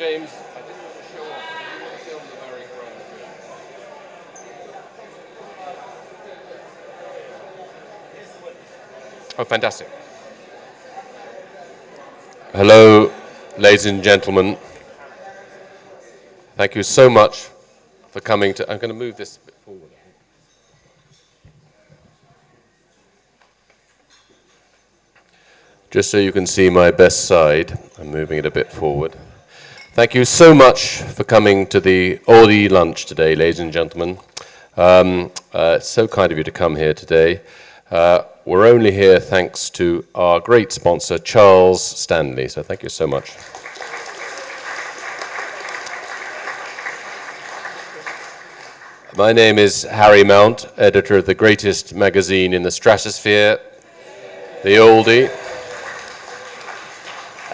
James, I didn't want to show off, but you want to film the Barry Cryer film. Oh, fantastic. Hello, ladies and gentlemen. Thank you so much for coming to... I'm going to move this a bit forward. Just so you can see my best side, I'm moving it a bit forward. Thank you so much for coming to the Oldie lunch today, ladies and gentlemen. It's so kind of you to come here today. We're only here thanks to our great sponsor, Charles Stanley, so thank you so much. My name is Harry Mount, editor of the greatest magazine in the stratosphere, the Oldie.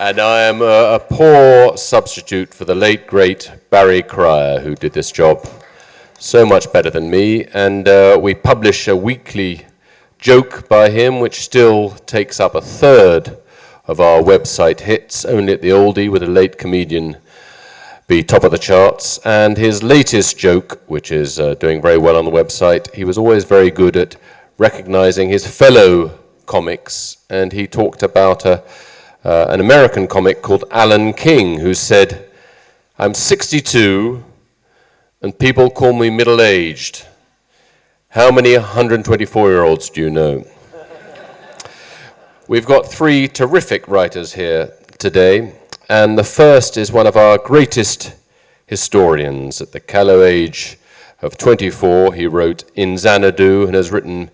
And I am a poor substitute for the late, great Barry Cryer, who did this job so much better than me. And we publish a weekly joke by him, which still takes up a third of our website hits. Only at the Oldie would a late comedian be top of the charts. And his latest joke, which is doing very well on the website, he was always very good at recognizing his fellow comics. And he talked about an American comic called Alan King, who said, "I'm 62 and people call me middle-aged. How many 124-year-olds do you know?" We've got three terrific writers here today, and the first is one of our greatest historians. At the callow age of 24, he wrote In Xanadu and has written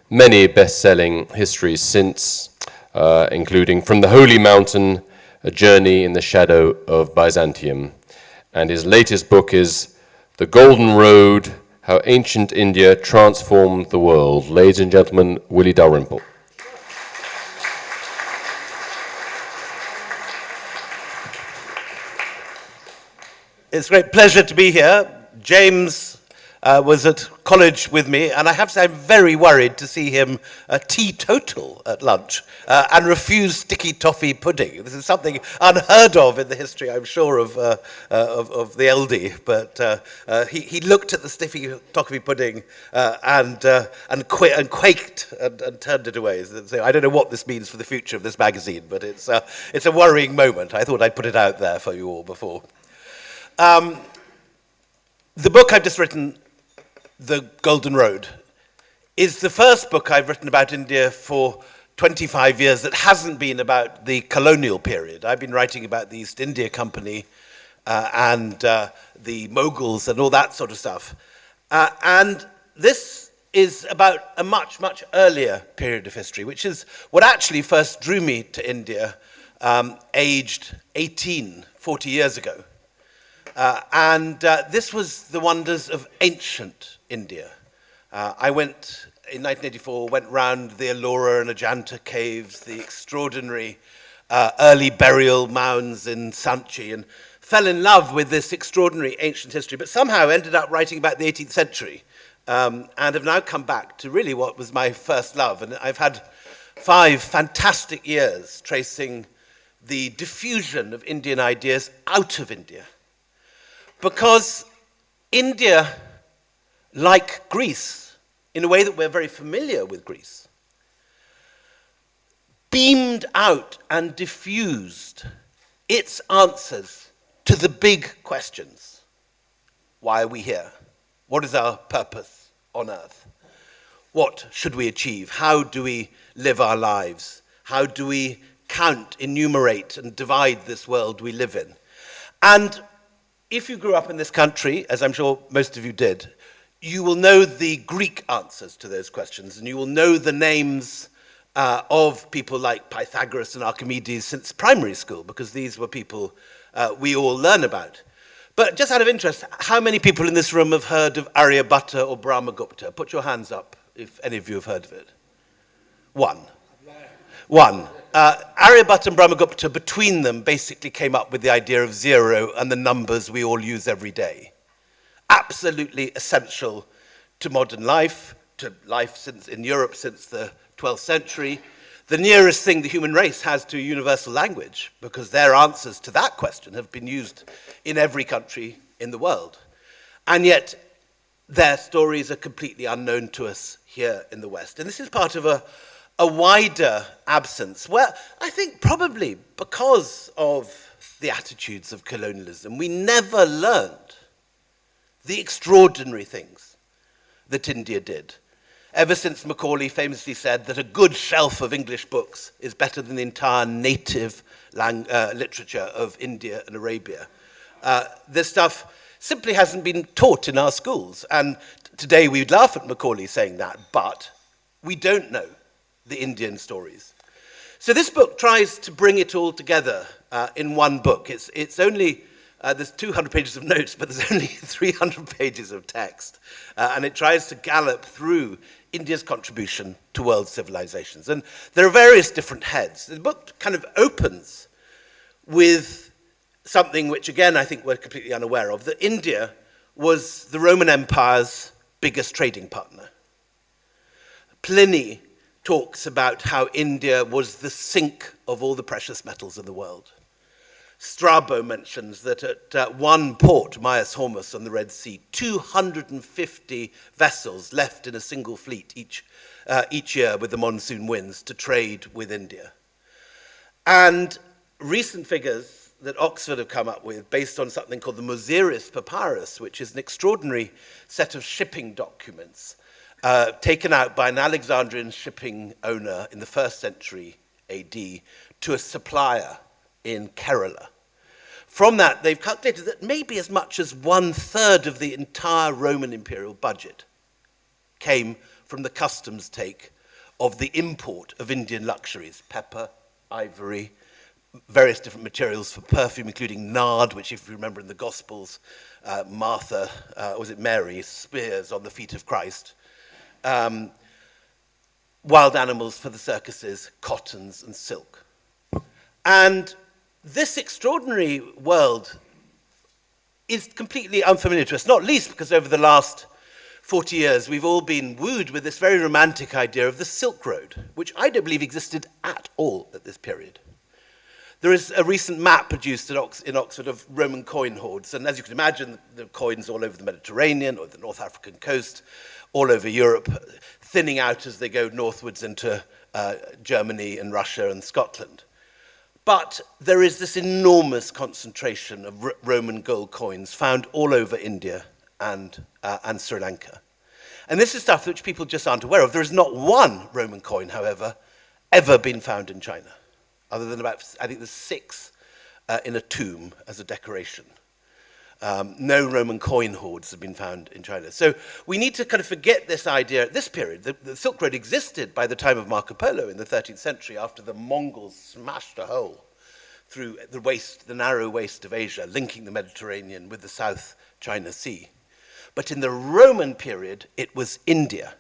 many best-selling histories since, including From the Holy Mountain, A Journey in the Shadow of Byzantium. And his latest book is The Golden Road, How Ancient India Transformed the World. Ladies and gentlemen, Willie Dalrymple. It's a great pleasure to be here. James was at college with me, and I have to say I'm very worried to see him teetotal at lunch and refuse sticky toffee pudding. This is something unheard of in the history, I'm sure, of the LD. But he looked at the sticky toffee pudding and quaked and turned it away. So I don't know what this means for the future of this magazine, but it's a worrying moment. I thought I'd put it out there for you all before. The book I've just written, The Golden Road, is the first book I've written about India for 25 years that hasn't been about the colonial period. I've been writing about the East India Company and the Mughals and all that sort of stuff. And this is about a much, much earlier period of history, which is what actually first drew me to India, aged 18, 40 years ago. This was the wonders of ancient India. I went, in 1984, went round the Ellora and Ajanta caves, the extraordinary early burial mounds in Sanchi, and fell in love with this extraordinary ancient history, but somehow ended up writing about the 18th century, and have now come back to really what was my first love. And I've had 5 fantastic years tracing the diffusion of Indian ideas out of India. Because India, like Greece, in a way that we're very familiar with Greece, beamed out and diffused its answers to the big questions. Why are we here? What is our purpose on earth? What should we achieve? How do we live our lives? How do we count, enumerate, and divide this world we live in? And if you grew up in this country, as I'm sure most of you did, you will know the Greek answers to those questions, and you will know the names of people like Pythagoras and Archimedes since primary school, because these were people we all learn about. But just out of interest, how many people in this room have heard of Aryabhatta or Brahmagupta? Put your hands up if any of you have heard of it. One. Aryabhatta and Brahmagupta, between them, basically came up with the idea of zero and the numbers we all use every day. Absolutely essential to modern life, to life in Europe since the 12th century. the nearest thing the human race has to a universal language, because their answers to that question have been used in every country in the world. And yet, their stories are completely unknown to us here in the West. And this is part of a wider absence, where I think probably because of the attitudes of colonialism, we never learned the extraordinary things that India did. Ever since Macaulay famously said that a good shelf of English books is better than the entire native literature of India and Arabia. This stuff simply hasn't been taught in our schools. And today we'd laugh at Macaulay saying that, but we don't know the Indian stories. So this book tries to bring it all together in one book. It's only, there's 200 pages of notes, but there's only 300 pages of text. And it tries to gallop through India's contribution to world civilizations. And there are various different heads. The book kind of opens with something which, again, I think we're completely unaware of, that India was the Roman Empire's biggest trading partner. Pliny talks about how India was the sink of all the precious metals in the world. Strabo mentions that at one port, Myos Hormuz on the Red Sea, 250 vessels left in a single fleet each year with the monsoon winds to trade with India. And recent figures that Oxford have come up with, based on something called the Mosiris Papyrus, which is an extraordinary set of shipping documents taken out by an Alexandrian shipping owner in the 1st century AD to a supplier in Kerala. From that, they've calculated that maybe as much as 1/3 of the entire Roman imperial budget came from the customs take of the import of Indian luxuries, pepper, ivory, various different materials for perfume, including nard, which, if you remember in the Gospels, Martha, was it Mary, spears on the feet of Christ. Wild animals for the circuses, cottons and silk. And this extraordinary world is completely unfamiliar to us, not least because over the last 40 years we've all been wooed with this very romantic idea of the Silk Road, which I don't believe existed at all at this period. There is a recent map produced in Oxford of Roman coin hoards, and as you can imagine, the coins all over the Mediterranean or the North African coast, all over Europe, thinning out as they go northwards into Germany and Russia and Scotland. But there is this enormous concentration of Roman gold coins found all over India and Sri Lanka. And this is stuff which people just aren't aware of. There is not one Roman coin, however, ever been found in China, other than about, I think there's 6 in a tomb as a decoration. No Roman coin hoards have been found in China. So we need to kind of forget this idea at this period. The Silk Road existed by the time of Marco Polo in the 13th century, after the Mongols smashed a hole through the narrow waist of Asia, linking the Mediterranean with the South China Sea. But in the Roman period, it was India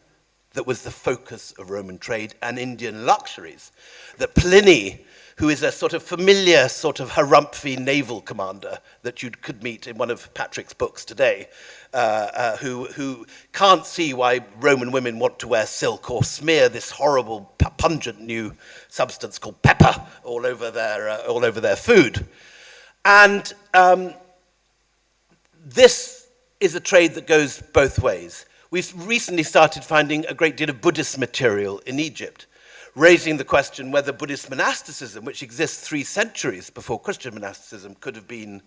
that was the focus of Roman trade and Indian luxuries, that Pliny, who is a sort of familiar sort of harumphy naval commander that you could meet in one of Patrick's books today, who can't see why Roman women want to wear silk or smear this horrible, pungent new substance called pepper all over their food. And this is a trade that goes both ways. We've recently started finding a great deal of Buddhist material in Egypt, raising the question whether Buddhist monasticism, which exists 3 centuries before Christian monasticism, could have been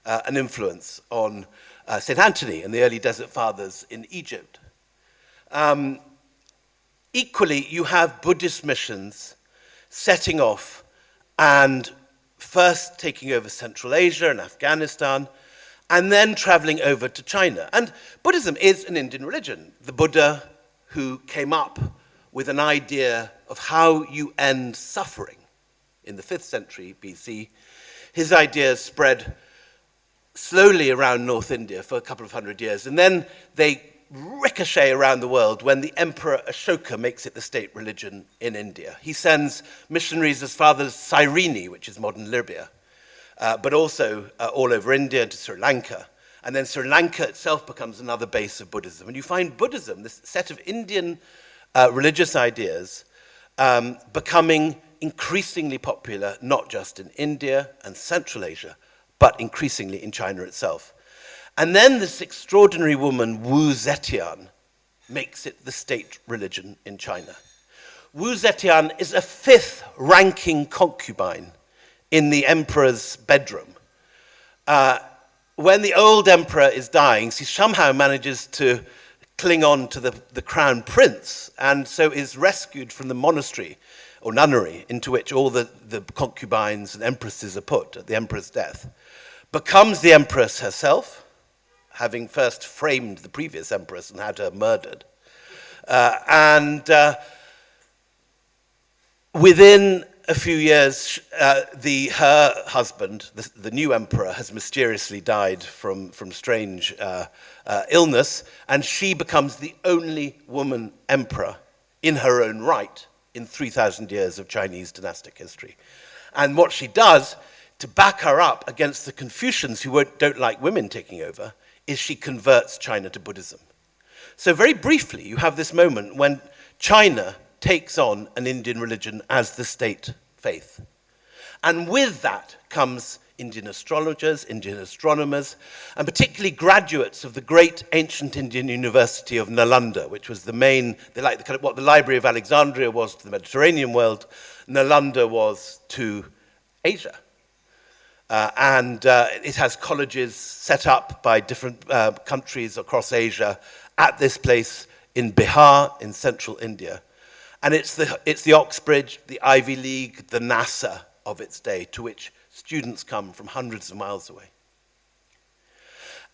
an influence on St. Anthony and the early Desert Fathers in Egypt. Equally, you have Buddhist missions setting off and first taking over Central Asia and Afghanistan, and then traveling over to China. And Buddhism is an Indian religion. The Buddha, who came up with an idea of how you end suffering in the 5th century BC, his ideas spread slowly around North India for a couple of hundred years, and then they ricochet around the world when the Emperor Ashoka makes it the state religion in India. He sends missionaries as far as Cyrene, which is modern Libya, but also all over India to Sri Lanka. And then Sri Lanka itself becomes another base of Buddhism. And you find Buddhism, this set of Indian religious ideas, becoming increasingly popular, not just in India and Central Asia, but increasingly in China itself. And then this extraordinary woman, Wu Zetian, makes it the state religion in China. Wu Zetian is a fifth-ranking concubine in the emperor's bedroom. When the old emperor is dying, she somehow manages to cling on to the crown prince, and so is rescued from the monastery or nunnery into which all the concubines and empresses are put at the emperor's death, becomes the empress herself, having first framed the previous empress and had her murdered. Within a few years, her husband, the new emperor, has mysteriously died from strange illness, and she becomes the only woman emperor in her own right in 3,000 years of Chinese dynastic history. And what she does to back her up against the Confucians who don't like women taking over is she converts China to Buddhism. So very briefly, you have this moment when China takes on an Indian religion as the state faith. And with that comes Indian astrologers, Indian astronomers, and particularly graduates of the great ancient Indian University of Nalanda, which was the main, what the Library of Alexandria was to the Mediterranean world, Nalanda was to Asia. It has colleges set up by different countries across Asia at this place in Bihar, in central India. And it's the Oxbridge, the Ivy League, the NASA of its day, to which students come from hundreds of miles away.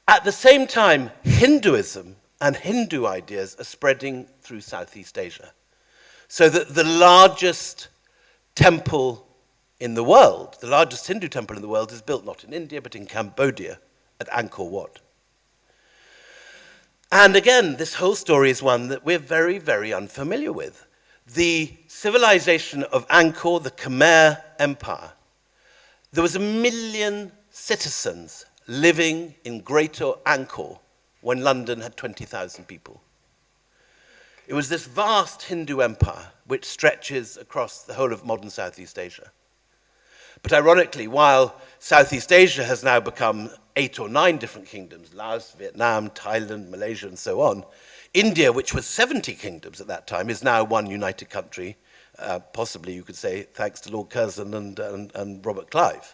At the same time, Hinduism and Hindu ideas are spreading through Southeast Asia. So that the largest temple in the world, the largest Hindu temple in the world, is built not in India, but in Cambodia at Angkor Wat. And again, this whole story is one that we're very, very unfamiliar with. The civilization of Angkor, the Khmer Empire, there was 1 million citizens living in Greater Angkor when London had 20,000 people. It was this vast Hindu empire which stretches across the whole of modern Southeast Asia. But ironically, while Southeast Asia has now become 8 or 9 different kingdoms, Laos, Vietnam, Thailand, Malaysia, and so on, India, which was 70 kingdoms at that time, is now one united country, possibly you could say thanks to Lord Curzon and Robert Clive.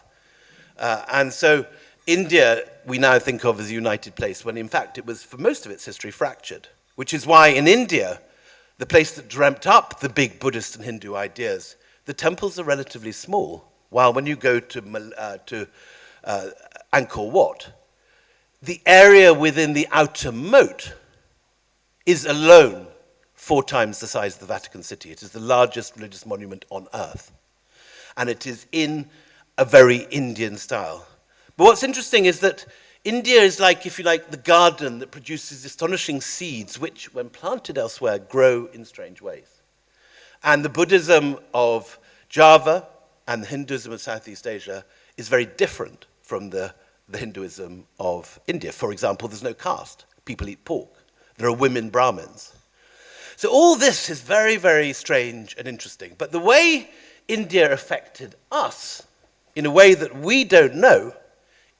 And so India we now think of as a united place, when in fact it was for most of its history fractured, which is why in India, the place that dreamt up the big Buddhist and Hindu ideas, the temples are relatively small, while when you go to Angkor Wat, the area within the outer moat is alone 4 times the size of the Vatican City. It is the largest religious monument on earth. And it is in a very Indian style. But what's interesting is that India is like, if you like, the garden that produces astonishing seeds, which, when planted elsewhere, grow in strange ways. And the Buddhism of Java and the Hinduism of Southeast Asia is very different from the Hinduism of India. For example, there's no caste. People eat pork. There are women Brahmins. So all this is very, very strange and interesting. But the way India affected us, in a way that we don't know,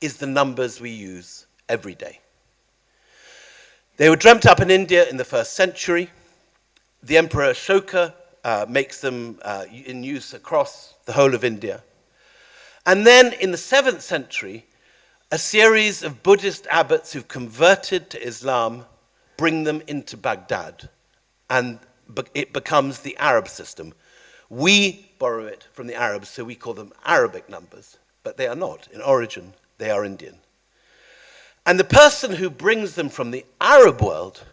is the numbers we use every day. They were dreamt up in India in the 1st century. The Emperor Ashoka makes them in use across the whole of India. And then in the 7th century, a series of Buddhist abbots who've converted to Islam bring them into Baghdad, and it becomes the Arab system. We borrow it from the Arabs, so we call them Arabic numbers, but they are not. In origin, they are Indian. And the person who brings them from the Arab world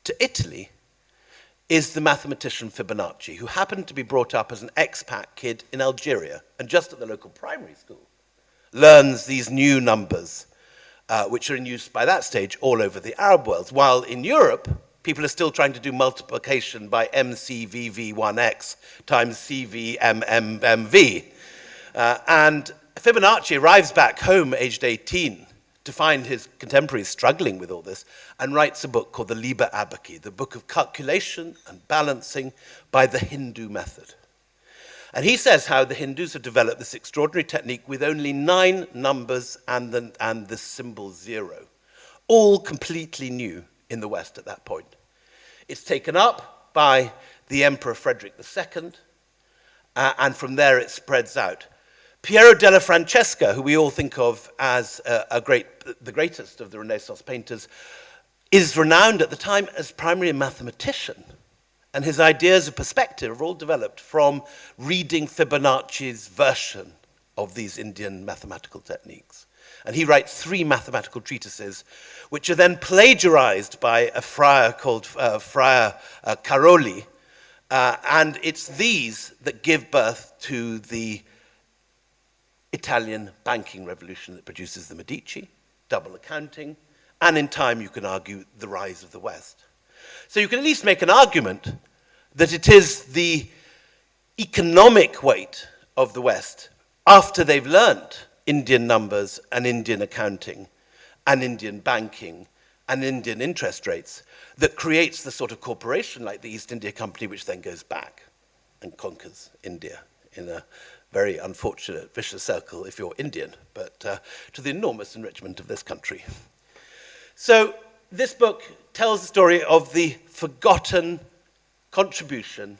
to Italy is the mathematician Fibonacci, who happened to be brought up as an expat kid in Algeria, and just at the local primary school, learns these new numbers, which are in use by that stage all over the Arab world, while in Europe, people are still trying to do multiplication by MCVV1x times CVMMV. And Fibonacci arrives back home aged 18 to find his contemporaries struggling with all this, and writes a book called the Liber Abaci, the book of calculation and balancing by the Hindu method. And he says how the Hindus have developed this extraordinary technique with only 9 numbers and the symbol 0, all completely new in the West at that point. It's taken up by the Emperor Frederick II, and from there it spreads out. Piero della Francesca, who we all think of as the greatest of the Renaissance painters, is renowned at the time as primarily a mathematician. And his ideas of perspective are all developed from reading Fibonacci's version of these Indian mathematical techniques. And he writes 3 mathematical treatises, which are then plagiarized by a friar called Friar Caroli. And it's these that give birth to the Italian banking revolution that produces the Medici, double accounting, and in time, you can argue, the rise of the West. So you can at least make an argument that it is the economic weight of the West, after they've learnt Indian numbers and Indian accounting and Indian banking and Indian interest rates, that creates the sort of corporation like the East India Company, which then goes back and conquers India in a very unfortunate vicious circle if you're Indian, but to the enormous enrichment of this country. So this book tells the story of the forgotten contribution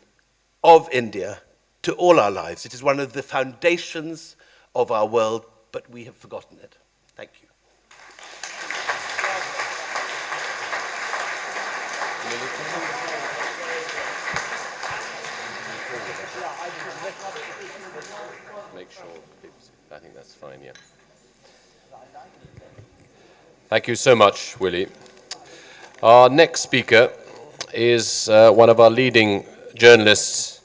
of India to all our lives. It is one of the foundations of our world, but we have forgotten it. Thank you. Make sure, I think that's fine, yeah. Thank you so much, Willie. Our next speaker is one of our leading journalists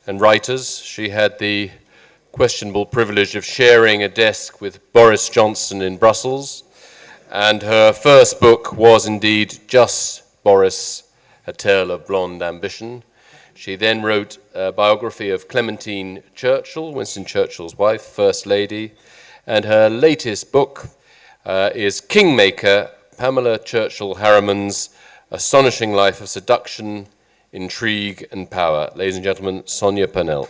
and writers. She had the questionable privilege of sharing a desk with Boris Johnson in Brussels, and her first book was indeed Just Boris, A Tale of Blonde Ambition. She then wrote a biography of Clementine Churchill, Winston Churchill's wife, First Lady, and her latest book is Kingmaker, Pamela Harriman's Astonishing Life of Seduction, Intrigue and Power. Ladies and gentlemen, Sonia Purnell.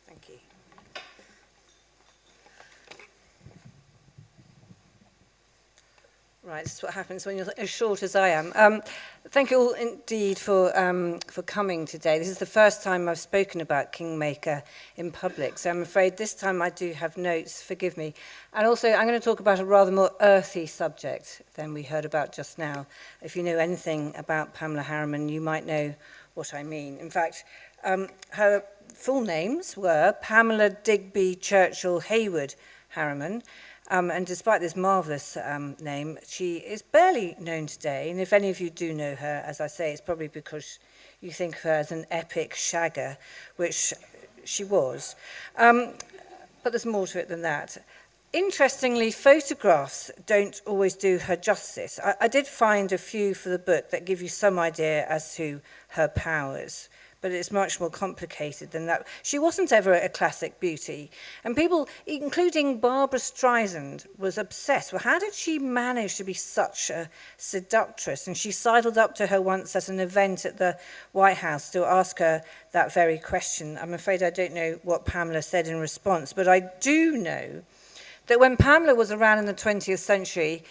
Thank you. Right, this is what happens when you're as short as I am. Thank you all indeed for coming today. This is the first time I've spoken about Kingmaker in public, so I'm afraid this time I do have notes, forgive me. And also, I'm going to talk about a rather more earthy subject than we heard about just now. If you know anything about Pamela Harriman, you might know what I mean. In fact, her full names were Pamela Digby Churchill Hayward Harriman, and despite this marvellous name, she is barely known today. And if any of you do know her, as I say, it's probably because you think of her as an epic shagger, which she was. But there's more to it than that. Interestingly, photographs don't always do her justice. I did find a few for the book that give you some idea as to her powers, but it's much more complicated than that. She wasn't ever a classic beauty, and people, including Barbara Streisand, was obsessed. Well, how did she manage to be such a seductress? And she sidled up to her once at an event at the White House to ask her that very question. I'm afraid I don't know what Pamela said in response, but I do know that when Pamela was around in the 20th century,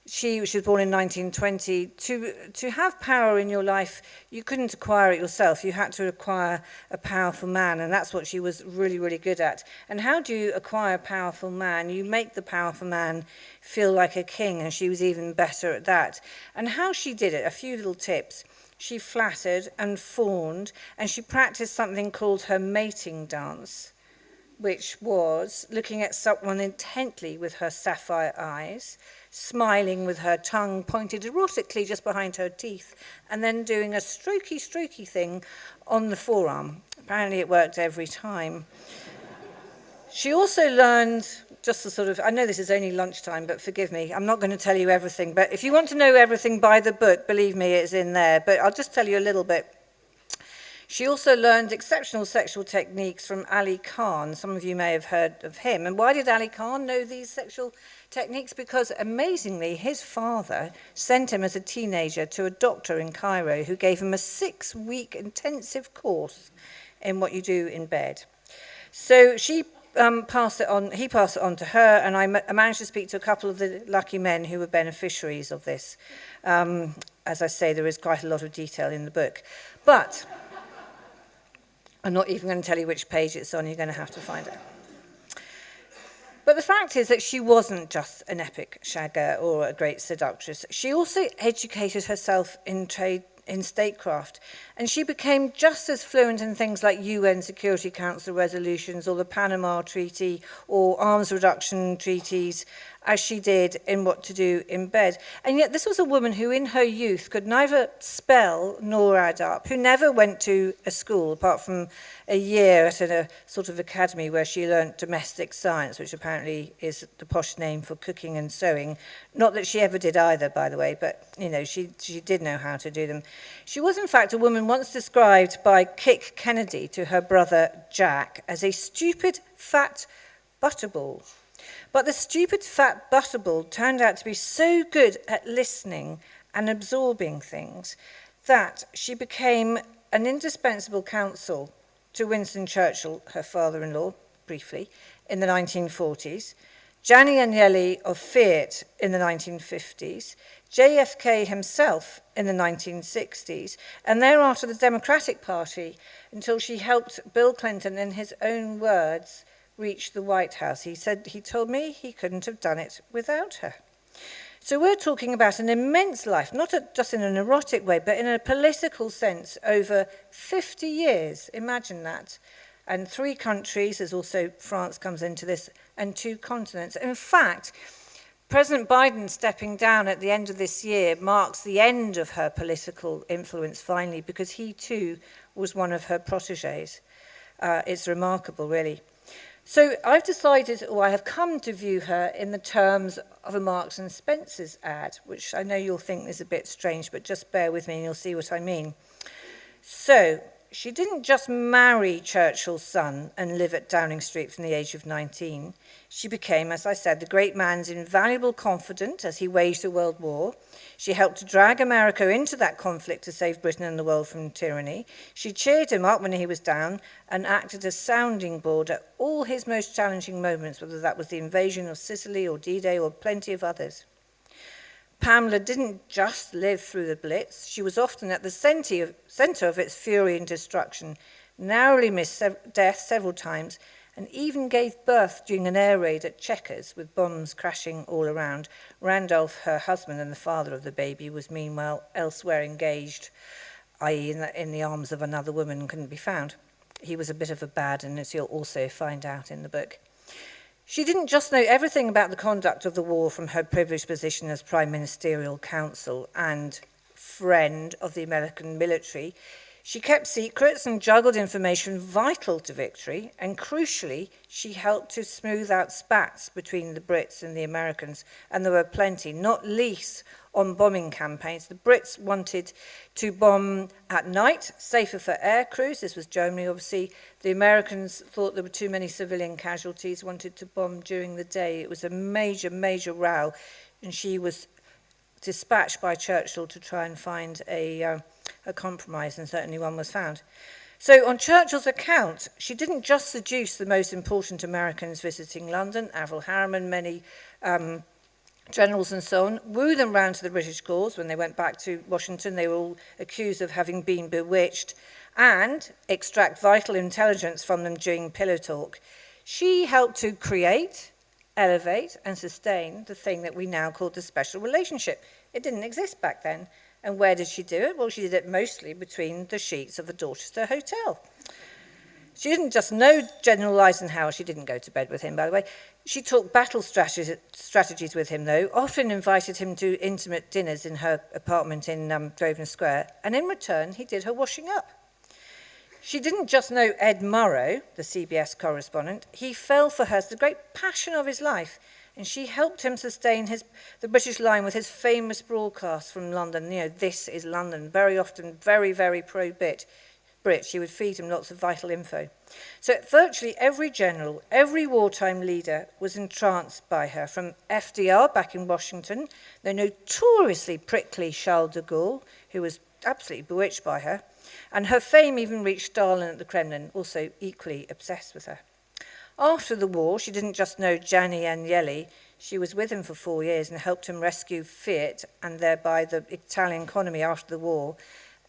she was born in 1920, to have power in your life, you couldn't acquire it yourself. You had to acquire a powerful man, and that's what she was really, really good at. And how do you acquire a powerful man? You make the powerful man feel like a king, and she was even better at that. And how she did it, a few little tips. She flattered and fawned, and she practiced something called her mating dance, which was looking at someone intently with her sapphire eyes, smiling with her tongue pointed erotically just behind her teeth, and then doing a strokey thing on the forearm. Apparently it worked every time. She also learned just the sort of, I know this is only lunchtime, but forgive me, I'm not going to tell you everything, but if you want to know everything by the book, believe me, it's in there, but I'll just tell you a little bit. She also learned exceptional sexual techniques from Ali Khan. Some of you may have heard of him. And why did Ali Khan know these sexual techniques? Because amazingly, his father sent him as a teenager to a doctor in Cairo who gave him a 6-week intensive course in what you do in bed. So she passed it on, he passed it on to her, and I managed to speak to a couple of the lucky men who were beneficiaries of this. As I say, there is quite a lot of detail in the book. But I'm not even going to tell you which page it's on, you're going to have to find it. But the fact is that she wasn't just an epic shagger or a great seductress. She also educated herself in statecraft, and she became just as fluent in things like UN Security Council resolutions or the Panama Treaty or arms reduction treaties as she did in what to do in bed. And yet this was a woman who in her youth could neither spell nor add up, who never went to a school apart from a year at a sort of academy where she learnt domestic science, which apparently is the posh name for cooking and sewing. Not that she ever did either, by the way, but you know, she did know how to do them. She was in fact a woman once described by Kick Kennedy to her brother Jack as a stupid fat butterball. But the stupid fat butterball turned out to be so good at listening and absorbing things that she became an indispensable counsel to Winston Churchill, her father-in-law, briefly, in the 1940s, Gianni Agnelli of Fiat in the 1950s, JFK himself in the 1960s, and thereafter the Democratic Party until she helped Bill Clinton, in his own words, reach the White House. He said, he told me he couldn't have done it without her. So we're talking about an immense life, not just in an erotic way, but in a political sense over 50 years. Imagine that. And 3 countries, as also France comes into this, and 2 continents. In fact, President Biden stepping down at the end of this year marks the end of her political influence finally, because he too was one of her protégés. It's remarkable, really. So I've decided, or I have come to view her in the terms of a Marks and Spencer's ad, which I know you'll think is a bit strange, but just bear with me and you'll see what I mean. So she didn't just marry Churchill's son and live at Downing Street from the age of 19. She became, as I said, the great man's invaluable confidant as he waged a world war. She helped to drag America into that conflict to save Britain and the world from tyranny. She cheered him up when he was down and acted as sounding board at all his most challenging moments, whether that was the invasion of Sicily or D-Day or plenty of others. Pamela didn't just live through the Blitz. She was often at the centre of its fury and destruction, narrowly missed death several times, and even gave birth during an air raid at Chequers with bombs crashing all around. Randolph, her husband and the father of the baby, was meanwhile elsewhere engaged, i.e. in the arms of another woman, and couldn't be found. He was a bit of a bad, and as you'll also find out in the book. She didn't just know everything about the conduct of the war from her privileged position as Prime Ministerial Counsel and friend of the American military. She kept secrets and juggled information vital to victory, and crucially, she helped to smooth out spats between the Brits and the Americans, and there were plenty, not least on bombing campaigns. The Brits wanted to bomb at night, safer for air crews. This was Germany, obviously. The Americans thought there were too many civilian casualties, wanted to bomb during the day. It was a major, major row, and she was dispatched by Churchill to try and find a compromise, and certainly one was found. So on Churchill's account, she didn't just seduce the most important Americans visiting London, Avril Harriman, many generals and so on, woo them round to the British cause. When they went back to Washington, they were all accused of having been bewitched, and extract vital intelligence from them during pillow talk. She helped to create, elevate, and sustain the thing that we now call the special relationship. It didn't exist back then. And where did she do it? Well, she did it mostly between the sheets of the Dorchester Hotel. She didn't just know General Eisenhower. She didn't go to bed with him, by the way. She talked battle strategies with him, though, often invited him to intimate dinners in her apartment in Grosvenor Square. And in return, he did her washing up. She didn't just know Ed Murrow, the CBS correspondent. He fell for her as the great passion of his life. And she helped him sustain the British line with his famous broadcast from London. You know, this is London, very often very, very pro-bit. Brit, she would feed him lots of vital info. So virtually every general, every wartime leader was entranced by her, from FDR back in Washington, the notoriously prickly Charles de Gaulle, who was absolutely bewitched by her, and her fame even reached Stalin at the Kremlin, also equally obsessed with her. After the war, she didn't just know Gianni Agnelli, she was with him for 4 years and helped him rescue Fiat and thereby the Italian economy after the war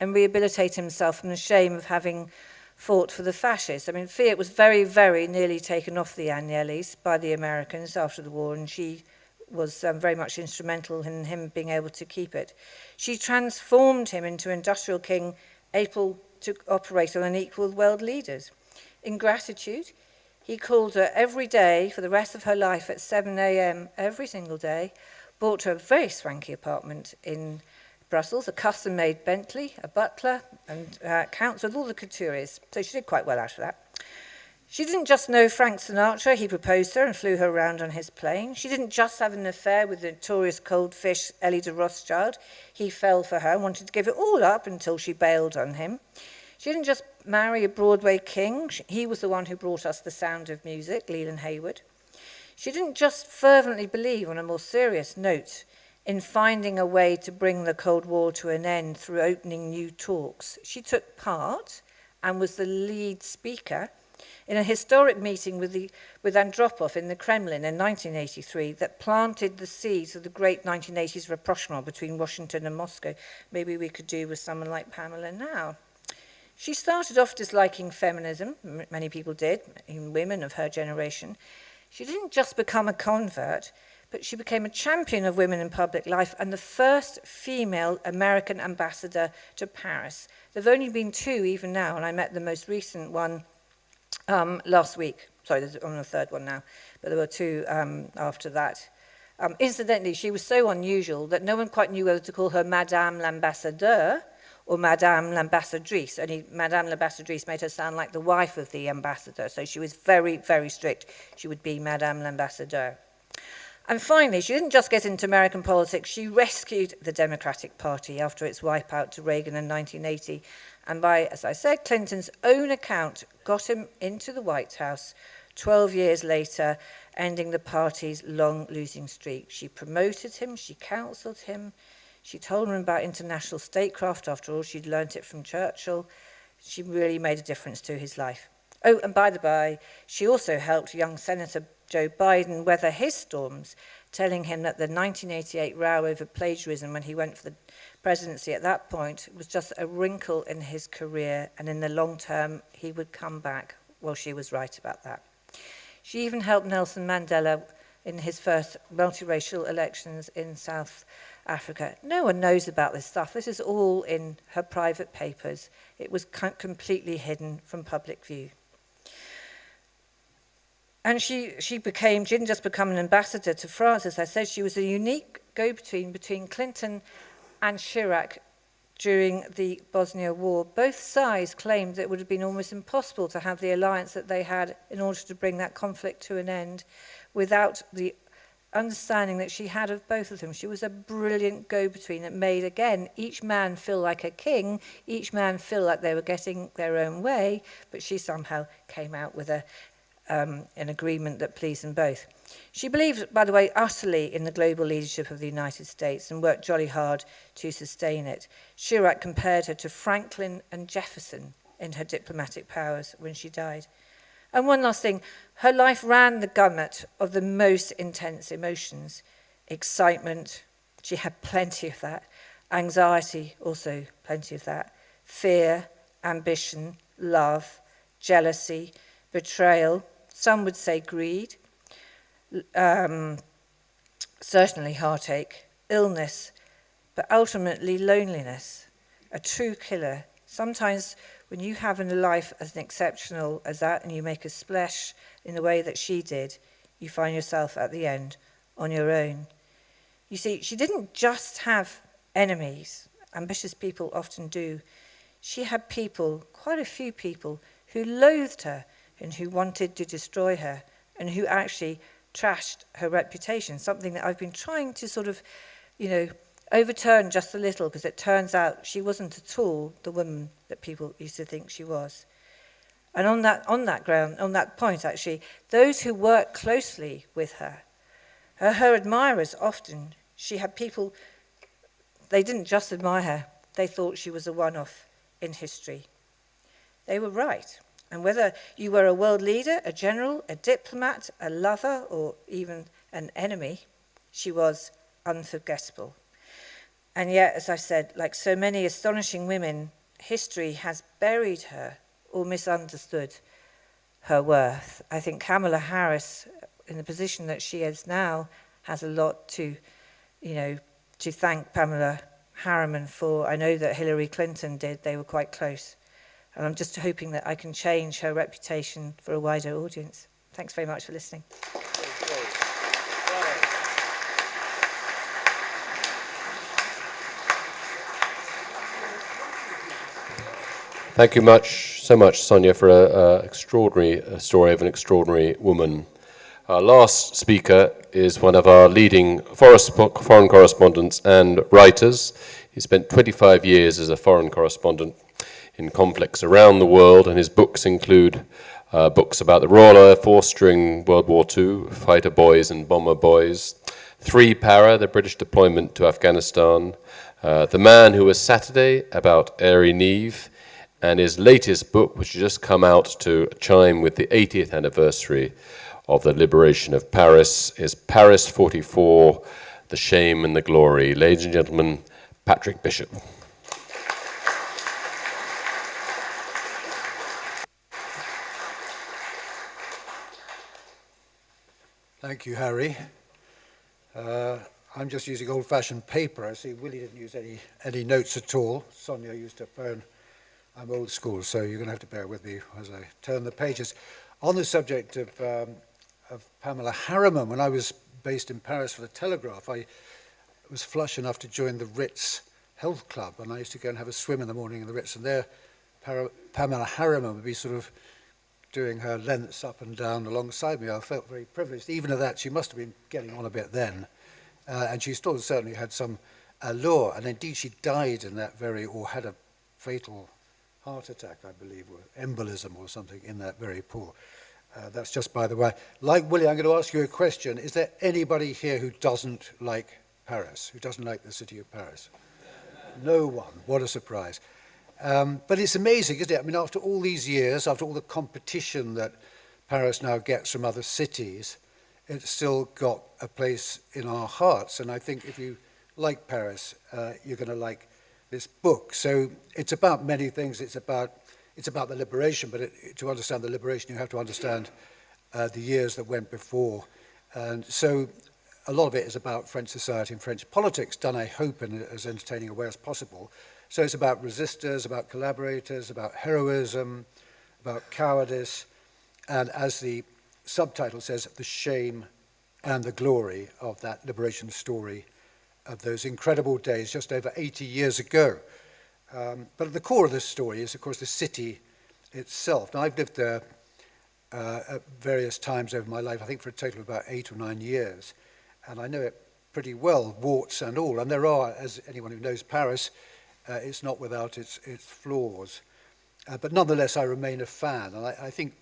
and rehabilitate himself from the shame of having fought for the fascists. I mean, Fiat was very, very nearly taken off the Agnellis by the Americans after the war, and she was very much instrumental in him being able to keep it. She transformed him into industrial king, able to operate on an equal with world leaders. In gratitude, he called her every day for the rest of her life at 7 a.m. every single day, bought her a very swanky apartment in Brussels, a custom-made Bentley, a butler, and accounts with all the couturiers. So she did quite well out of that. She didn't just know Frank Sinatra, he proposed her and flew her around on his plane. She didn't just have an affair with the notorious cold fish Elie de Rothschild. He fell for her and wanted to give it all up until she bailed on him. She didn't just marry a Broadway king. He was the one who brought us The Sound of Music, Leland Hayward. She didn't just fervently believe, on a more serious note, in finding a way to bring the Cold War to an end through opening new talks. She took part and was the lead speaker in a historic meeting with Andropov in the Kremlin in 1983 that planted the seeds of the great 1980s rapprochement between Washington and Moscow. Maybe we could do with someone like Pamela now. She started off disliking feminism, many people did, even women of her generation. She didn't just become a convert, but she became a champion of women in public life and the first female American ambassador to Paris. There have only been 2 even now, and I met the most recent one last week. Sorry, there's on the 3rd one now, but there were 2 after that. Incidentally, she was so unusual that no one quite knew whether to call her Madame l'Ambassadeur or Madame l'Ambassadrice. Only Madame l'Ambassadrice made her sound like the wife of the ambassador, so she was very, very strict. She would be Madame l'Ambassadeur. And finally, she didn't just get into American politics, she rescued the Democratic Party after its wipeout to Reagan in 1980, and by, as I said, Clinton's own account, got him into the White House 12 years later, ending the party's long losing streak. She promoted him, she counseled him, she told him about international statecraft. After all, she'd learnt it from Churchill. She really made a difference to his life. Oh, and by the by, she also helped young Senator Joe Biden weather his storms, telling him that the 1988 row over plagiarism when he went for the presidency at that point was just a wrinkle in his career, and in the long term, he would come back. Well, she was right about that. She even helped Nelson Mandela in his first multiracial elections in South Africa. No one knows about this stuff. This is all in her private papers. It was completely hidden from public view. And she didn't just become an ambassador to France, as I said, she was a unique go-between between Clinton and Chirac during the Bosnia War. Both sides claimed that it would have been almost impossible to have the alliance that they had in order to bring that conflict to an end without the understanding that she had of both of them. She was a brilliant go-between that made, again, each man feel like a king, each man feel like they were getting their own way, but she somehow came out with an agreement that pleased them both. She believed, by the way, utterly in the global leadership of the United States and worked jolly hard to sustain it. Chirac compared her to Franklin and Jefferson in her diplomatic powers when she died. And one last thing, her life ran the gamut of the most intense emotions. Excitement, she had plenty of that. Anxiety, also plenty of that. Fear, ambition, love, jealousy, betrayal, some would say greed, certainly heartache, illness, but ultimately loneliness, a true killer. Sometimes when you have in a life as exceptional as that and you make a splash in the way that she did, you find yourself at the end on your own. You see, she didn't just have enemies. Ambitious people often do. She had people, quite a few people, who loathed her and who wanted to destroy her and who actually trashed her reputation, something that I've been trying to sort of, overturned just a little, because it turns out she wasn't at all the woman that people used to think she was. And on that point, actually, those who worked closely with her admirers often, she had people, they didn't just admire her, they thought she was a one-off in history. They were right. And whether you were a world leader, a general, a diplomat, a lover, or even an enemy, she was unforgettable. And yet, as I said, like so many astonishing women, history has buried her or misunderstood her worth. I think Kamala Harris, in the position that she is now, has a lot to thank Pamela Harriman for. I know that Hillary Clinton did. They were quite close. And I'm just hoping that I can change her reputation for a wider audience. Thanks very much for listening. Thank you so much, Sonia, for an extraordinary story of an extraordinary woman. Our last speaker is one of our leading foreign correspondents and writers. He spent 25 years as a foreign correspondent in conflicts around the world, and his books include books about the Royal Air Force during World War II, Fighter Boys and Bomber Boys, 3 Para, the British deployment to Afghanistan, The Man Who Was Saturday, about Airi Neve, and his latest book, which has just come out to chime with the 80th anniversary of the liberation of Paris, is Paris 44, The Shame and the Glory. Ladies and gentlemen, Patrick Bishop. Thank you, Harry. I'm just using old-fashioned paper. I see Willie didn't use any notes at all. Sonia used her phone. I'm old school, so you're going to have to bear with me as I turn the pages. On the subject of Pamela Harriman, when I was based in Paris for the Telegraph, I was flush enough to join the Ritz Health Club, and I used to go and have a swim in the morning in the Ritz, and there Pamela Harriman would be sort of doing her lengths up and down alongside me. I felt very privileged. Even at that, she must have been getting on a bit then, and she still certainly had some allure, and indeed she died in that or had a fatal heart attack, I believe, or embolism or something in that very pool. That's just by the way. Like Willie, I'm going to ask you a question. Is there anybody here who doesn't like Paris, who doesn't like the city of Paris? No one. What a surprise. But it's amazing, isn't it? I mean, after all these years, after all the competition that Paris now gets from other cities, it's still got a place in our hearts. And I think if you like Paris, you're going to like this book. So it's about many things. It's about the liberation, but to understand the liberation, you have to understand the years that went before. And so a lot of it is about French society and French politics, done, I hope, in as entertaining a way as possible. So it's about resistors, about collaborators, about heroism, about cowardice, and as the subtitle says, the shame and the glory of that liberation story of those incredible days just over 80 years ago. But at the core of this story is, of course, the city itself. Now, I've lived there at various times over my life, I think for a total of about 8 or 9 years, and I know it pretty well, warts and all. And there are, as anyone who knows Paris, it's not without its flaws. But nonetheless, I remain a fan. And I think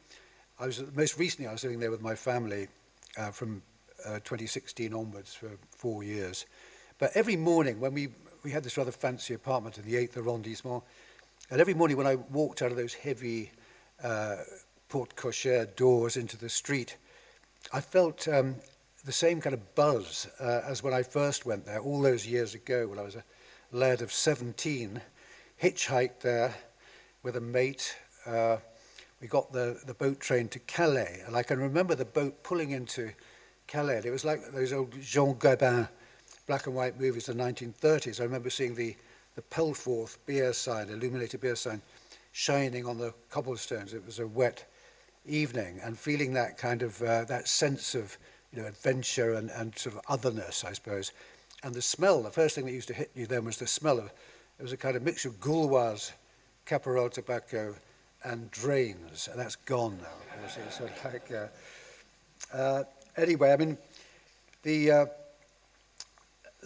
most recently I was living there with my family from 2016 onwards for 4 years. But every morning when we had this rather fancy apartment in the 8th arrondissement, and every morning when I walked out of those heavy porte cochere doors into the street, I felt the same kind of buzz as when I first went there all those years ago when I was a lad of 17, hitchhiked there with a mate. We got the boat train to Calais, and I can remember the boat pulling into Calais. It was like those old Jean Gabin black and white movies of the 1930s. I remember seeing the Pelforth beer sign, illuminated beer sign, shining on the cobblestones. It was a wet evening, and feeling that kind of, that sense of adventure and sort of otherness, I suppose. And the smell, the first thing that used to hit you then was the smell of, it was a kind of mixture of Gauloise, Caporal tobacco, and drains, and that's gone now. It's sort of like, anyway, I mean,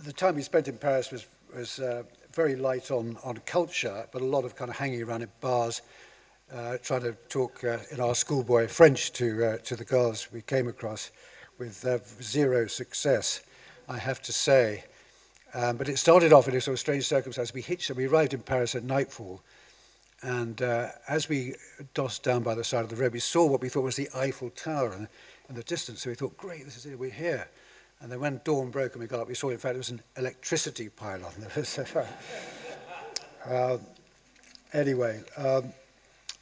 the time we spent in Paris was very light on culture, but a lot of kind of hanging around at bars, trying to talk in our schoolboy French to the girls we came across, with zero success, I have to say. But it started off in a sort of strange circumstance. We arrived in Paris at nightfall, and as we dossed down by the side of the road, we saw what we thought was the Eiffel Tower in the distance. So we thought, great, this is it, we're here. And then when dawn broke and we got up, we saw, in fact, it was an electricity pylon. Anyway,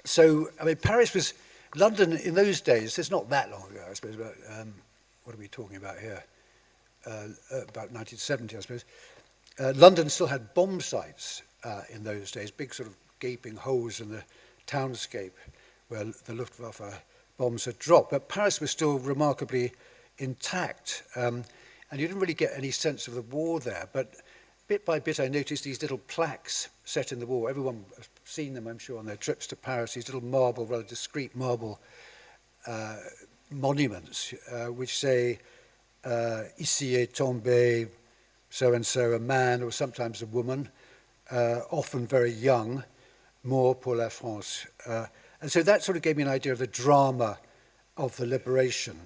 so, I mean, Paris was, London in those days, it's not that long ago, I suppose, but what are we talking about here? About 1970, I suppose. London still had bomb sites in those days, big sort of gaping holes in the townscape where the Luftwaffe bombs had dropped. But Paris was still remarkably intact, and you didn't really get any sense of the war there. But bit by bit, I noticed these little plaques set in the wall. Everyone has seen them, I'm sure, on their trips to Paris, these little marble, rather discreet marble monuments, which say, ici est tombé so-and-so, a man or sometimes a woman, often very young, mort pour la France. And so that sort of gave me an idea of the drama of the liberation.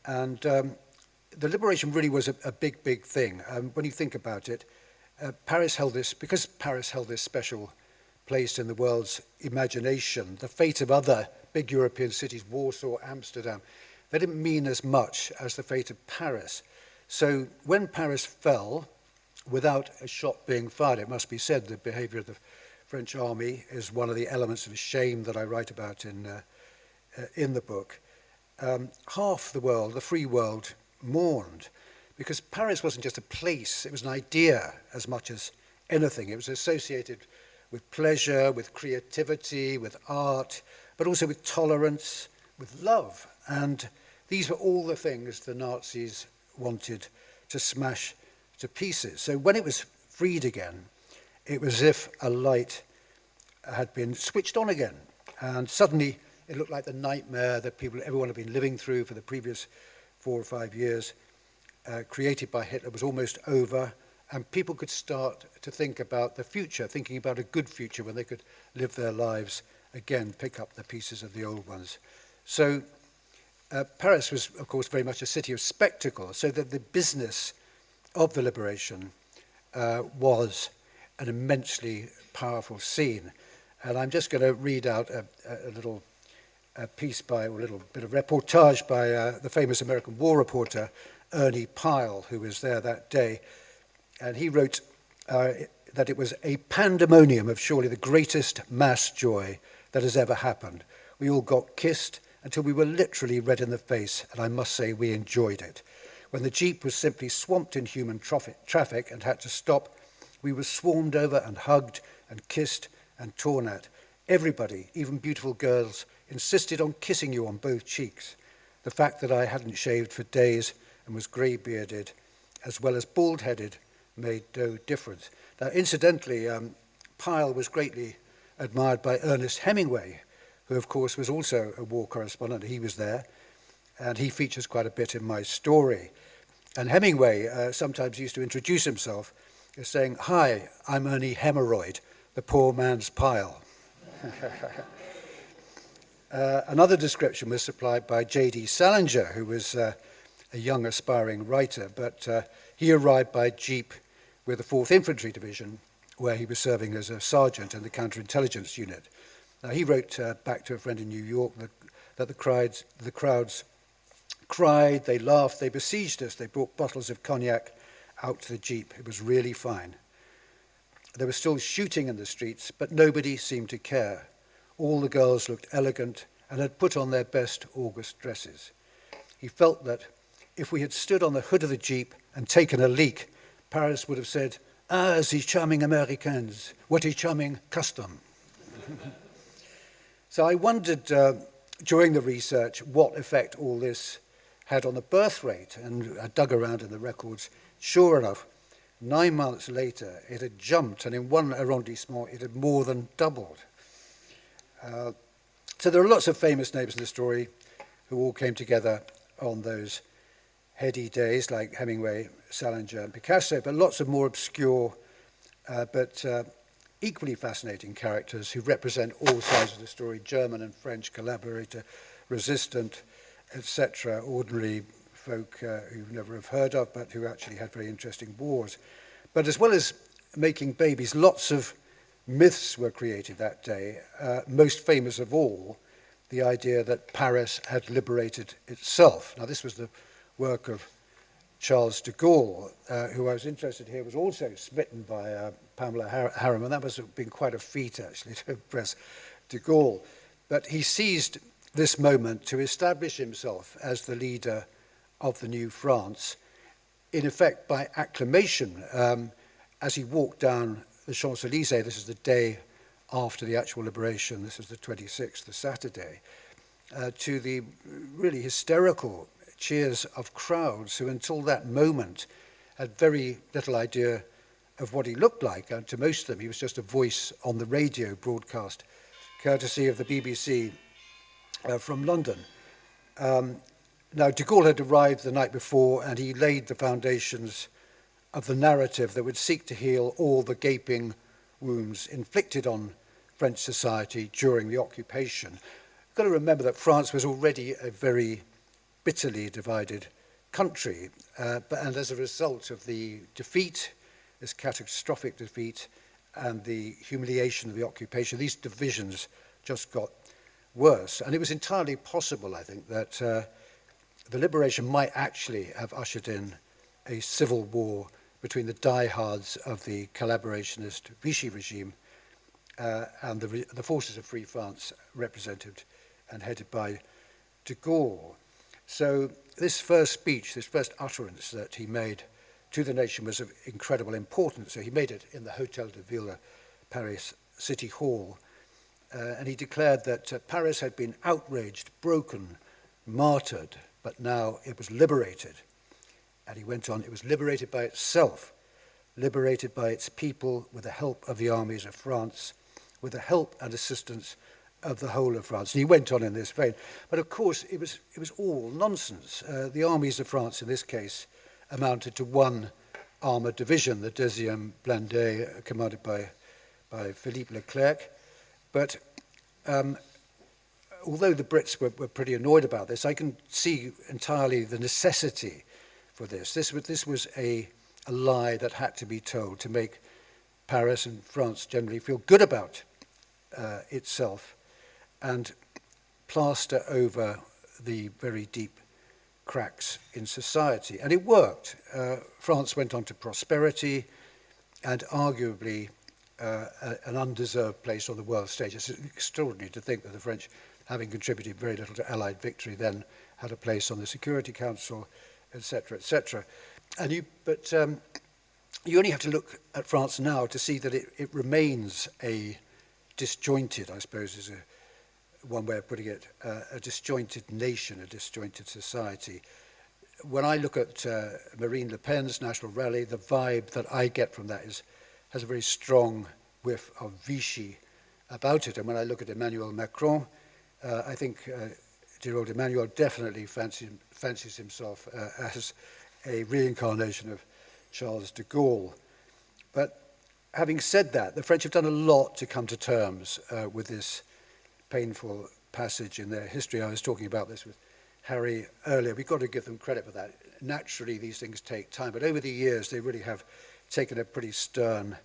And the liberation really was a big, big thing. When you think about it, Paris held this special place in the world's imagination. The fate of other big European cities, Warsaw, Amsterdam, they didn't mean as much as the fate of Paris. So when Paris fell, without a shot being fired, it must be said, the behavior of the French army is one of the elements of shame that I write about in the book. Half the world, the free world, mourned, because Paris wasn't just a place, it was an idea as much as anything. It was associated with pleasure, with creativity, with art, but also with tolerance, with love. And these were all the things the Nazis wanted to smash to pieces. So when it was freed again, it was as if a light had been switched on again. And suddenly it looked like the nightmare that everyone had been living through for the previous 4 or 5 years, created by Hitler, was almost over, and people could start to think about the future, thinking about a good future when they could live their lives again, pick up the pieces of the old ones. So Paris was, of course, very much a city of spectacle, so that the business of the liberation was an immensely powerful scene. And I'm just going to read out a little piece or a little bit of reportage by the famous American war reporter, Ernie Pyle, who was there that day. And he wrote that it was a pandemonium of surely the greatest mass joy that has ever happened. We all got kissed until we were literally red in the face, and I must say we enjoyed it. When the Jeep was simply swamped in human traffic and had to stop, we were swarmed over and hugged and kissed and torn at. Everybody, even beautiful girls, insisted on kissing you on both cheeks. The fact that I hadn't shaved for days and was grey-bearded, as well as bald-headed, made no difference. Now, incidentally, Pyle was greatly admired by Ernest Hemingway, who, of course, was also a war correspondent. He was there, and he features quite a bit in my story. And Hemingway sometimes used to introduce himself as saying, "Hi, I'm Ernie Hemorrhoid, the poor man's Pyle." Another description was supplied by J.D. Salinger, who was a young aspiring writer, but he arrived by jeep with the 4th Infantry Division, where he was serving as a sergeant in the counterintelligence unit. Now, he wrote back to a friend in New York that the crowds cried, they laughed, they besieged us, they brought bottles of cognac out to the jeep. It was really fine. There was still shooting in the streets, but nobody seemed to care. All the girls looked elegant and had put on their best August dresses. He felt that if we had stood on the hood of the jeep and taken a leak, Paris would have said, "Ah, the charming Americans, what a charming custom." So I wondered during the research what effect all this had on the birth rate, and I dug around in the records. Sure enough, 9 months later, it had jumped, and in one arrondissement, it had more than doubled. So there are lots of famous names in the story who all came together on those heady days like Hemingway, Salinger, and Picasso, but lots of more obscure but equally fascinating characters who represent all sides of the story: German and French collaborator, resistant, etc., ordinary folk who never have heard of, but who actually had very interesting wars. But as well as making babies, lots of myths were created that day, most famous of all, the idea that Paris had liberated itself. Now, this was the work of Charles de Gaulle, who I was interested here, was also smitten by Pamela Harriman. That must have been quite a feat, actually, to impress de Gaulle. But he seized this moment to establish himself as the leader of the new France, in effect by acclamation, as he walked down the Champs-Élysées. This is the day after the actual liberation. This is the 26th, the Saturday, to the really hysterical cheers of crowds who until that moment had very little idea of what he looked like. And to most of them, he was just a voice on the radio broadcast, courtesy of the BBC from London. Now, de Gaulle had arrived the night before, and he laid the foundations of the narrative that would seek to heal all the gaping wounds inflicted on French society during the occupation. You've got to remember that France was already a very bitterly divided country, and as a result of the defeat, this catastrophic defeat, and the humiliation of the occupation, these divisions just got worse. And it was entirely possible, I think, that the liberation might actually have ushered in a civil war between the diehards of the collaborationist Vichy regime and the forces of Free France, represented and headed by de Gaulle. So this first speech, this first utterance that he made to the nation was of incredible importance. So he made it in the Hôtel de Ville, Paris City Hall, and he declared that Paris had been outraged, broken, martyred, but now it was liberated. And he went on, it was liberated by itself, liberated by its people with the help of the armies of France, with the help and assistance of the whole of France. And he went on in this vein. But of course, it was all nonsense. The armies of France, in this case, amounted to one armoured division, the 10e Blindé, commanded by Philippe Leclerc. But although the Brits were pretty annoyed about this, I can see entirely the necessity for this. This was a lie that had to be told to make Paris and France generally feel good about itself and plaster over the very deep cracks in society. And it worked. France went on to prosperity and arguably an undeserved place on the world stage. It's extraordinary to think that the French, having contributed very little to Allied victory, then had a place on the Security Council, etc., etc. But you only have to look at France now to see that it remains a disjointed, I suppose is one way of putting it, a disjointed nation, a disjointed society. When I look at Marine Le Pen's National Rally, the vibe that I get from that has a very strong whiff of Vichy about it. And when I look at Emmanuel Macron, I think dear old Emmanuel definitely fancies himself as a reincarnation of Charles de Gaulle. But having said that, the French have done a lot to come to terms with this painful passage in their history. I was talking about this with Harry earlier. We've got to give them credit for that. Naturally, these things take time, but over the years, they really have taken a pretty stern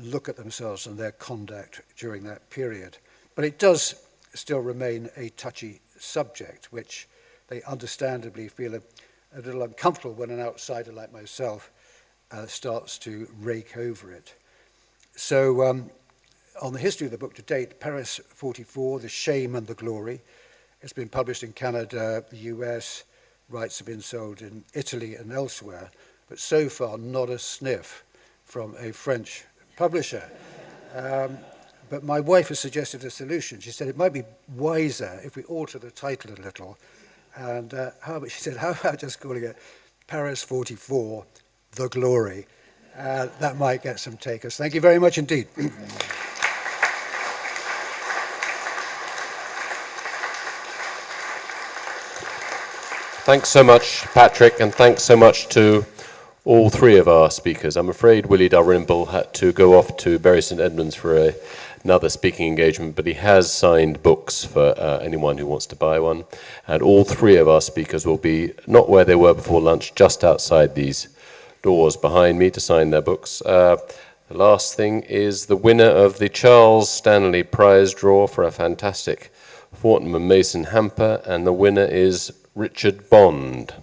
look at themselves and their conduct during that period. But it does still remain a touchy subject, which they understandably feel a little uncomfortable when an outsider like myself starts to rake over it. So on the history of the book to date, Paris 44, The Shame and the Glory. It's been published in Canada, the US, rights have been sold in Italy and elsewhere, but so far not a sniff from a French publisher. But my wife has suggested a solution. She said it might be wiser if we alter the title a little. And she said, how about just calling it Paris 44, The Glory? That might get some takers. Thank you very much indeed. Thanks so much, Patrick, and thanks so much to all three of our speakers. I'm afraid Willie Dalrymple had to go off to Bury St Edmunds for another speaking engagement, but he has signed books for anyone who wants to buy one. And all three of our speakers will be not where they were before lunch, just outside these doors behind me to sign their books. The last thing is the winner of the Charles Stanley Prize draw for a fantastic Fortnum & Mason hamper, and the winner is Richard Bond.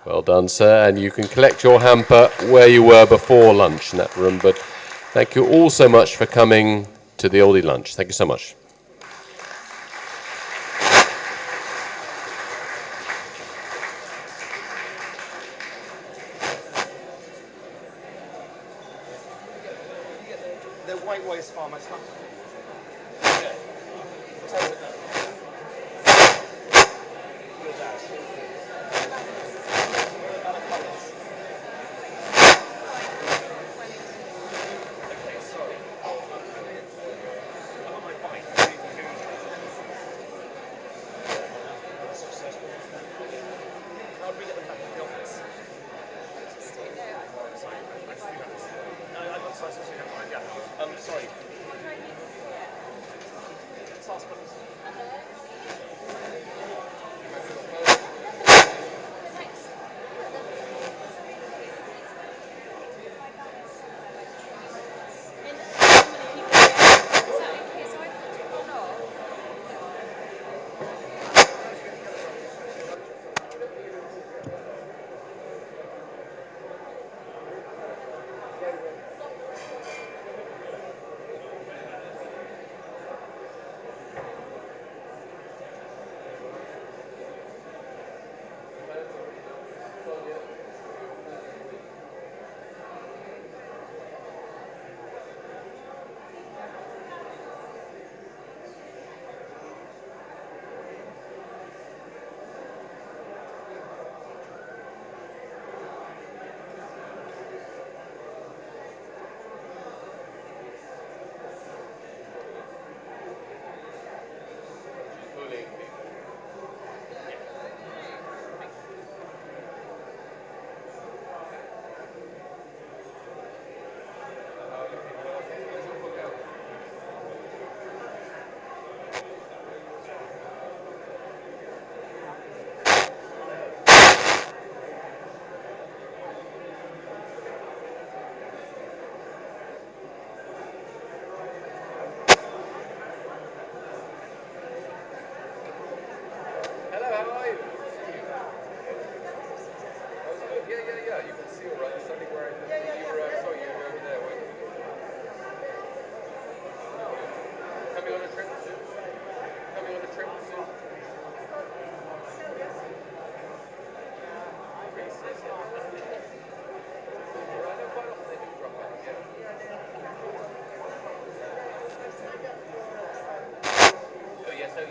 Well done, sir, and you can collect your hamper where you were before lunch in that room, but thank you all so much for coming to the Oldie lunch. Thank you so much. The white waste farmers.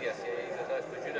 Yes, he's a nice, but you know,